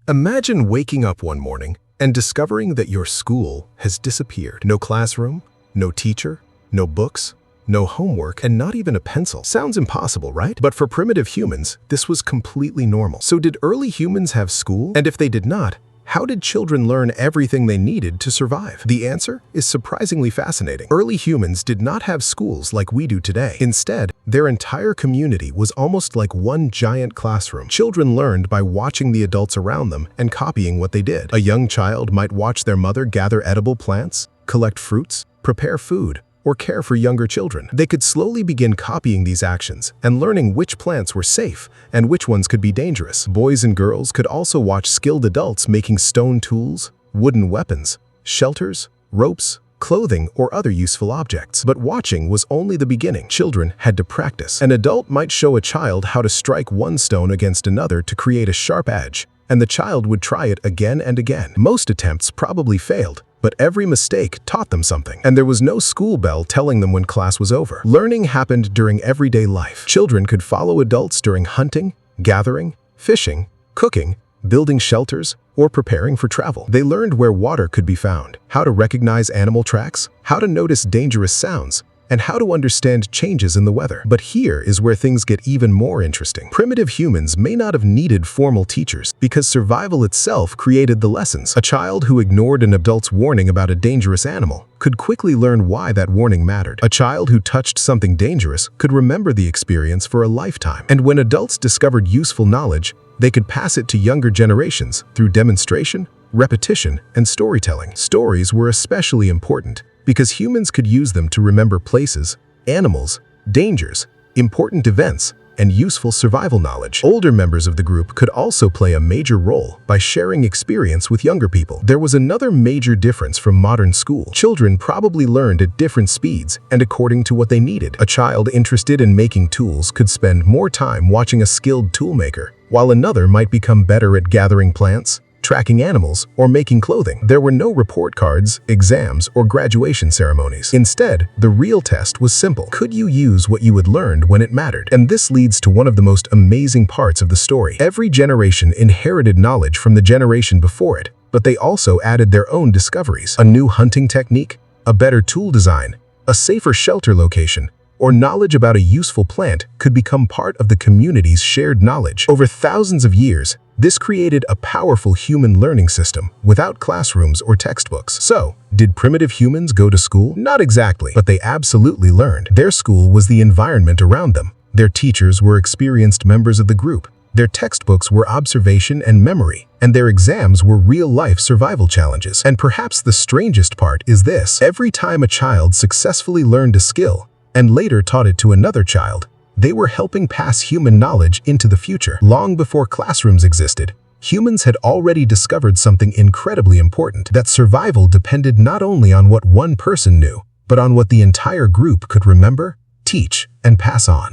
Imagine waking up one morning and discovering that your school has disappeared. No classroom, no teacher, no books, no homework, and not even a pencil. Sounds impossible, right? But for primitive humans, this was completely normal. So did early humans have school? And if they did not, how did children learn everything they needed to survive? The answer is surprisingly fascinating. Early humans did not have schools like we do today. Instead, their entire community was almost like one giant classroom. Children learned by watching the adults around them and copying what they did. A young child might watch their mother gather edible plants, collect fruits, prepare food, or care for younger children. They could slowly begin copying these actions and learning which plants were safe and which ones could be dangerous. Boys and girls could also watch skilled adults making stone tools, wooden weapons, shelters, ropes, clothing, or other useful objects. But watching was only the beginning. Children had to practice. An adult might show a child how to strike one stone against another to create a sharp edge, and the child would try it again and again. Most attempts probably failed, but every mistake taught them something. And there was no school bell telling them when class was over. Learning happened during everyday life. Children could follow adults during hunting, gathering, fishing, cooking, building shelters, or preparing for travel. They learned where water could be found, how to recognize animal tracks, how to notice dangerous sounds, and how to understand changes in the weather. But here is where things get even more interesting. Primitive humans may not have needed formal teachers because survival itself created the lessons. A child who ignored an adult's warning about a dangerous animal could quickly learn why that warning mattered. A child who touched something dangerous could remember the experience for a lifetime. And when adults discovered useful knowledge, they could pass it to younger generations through demonstration, repetition, and storytelling. Stories were especially important because humans could use them to remember places, animals, dangers, important events, and useful survival knowledge. Older members of the group could also play a major role by sharing experience with younger people. There was another major difference from modern school. Children probably learned at different speeds and according to what they needed. A child interested in making tools could spend more time watching a skilled toolmaker, while another might become better at gathering plants, tracking animals, or making clothing. There were no report cards, exams, or graduation ceremonies. Instead, the real test was simple. Could you use what you had learned when it mattered? And this leads to one of the most amazing parts of the story. Every generation inherited knowledge from the generation before it, but they also added their own discoveries. A new hunting technique, a better tool design, a safer shelter location, or knowledge about a useful plant could become part of the community's shared knowledge. Over thousands of years, this created a powerful human learning system without classrooms or textbooks. So, did primitive humans go to school? Not exactly, but they absolutely learned. Their school was the environment around them. Their teachers were experienced members of the group. Their textbooks were observation and memory, and their exams were real-life survival challenges. And perhaps the strangest part is this: every time a child successfully learned a skill and later taught it to another child, they were helping pass human knowledge into the future. Long before classrooms existed, humans had already discovered something incredibly important: that survival depended not only on what one person knew, but on what the entire group could remember, teach, and pass on.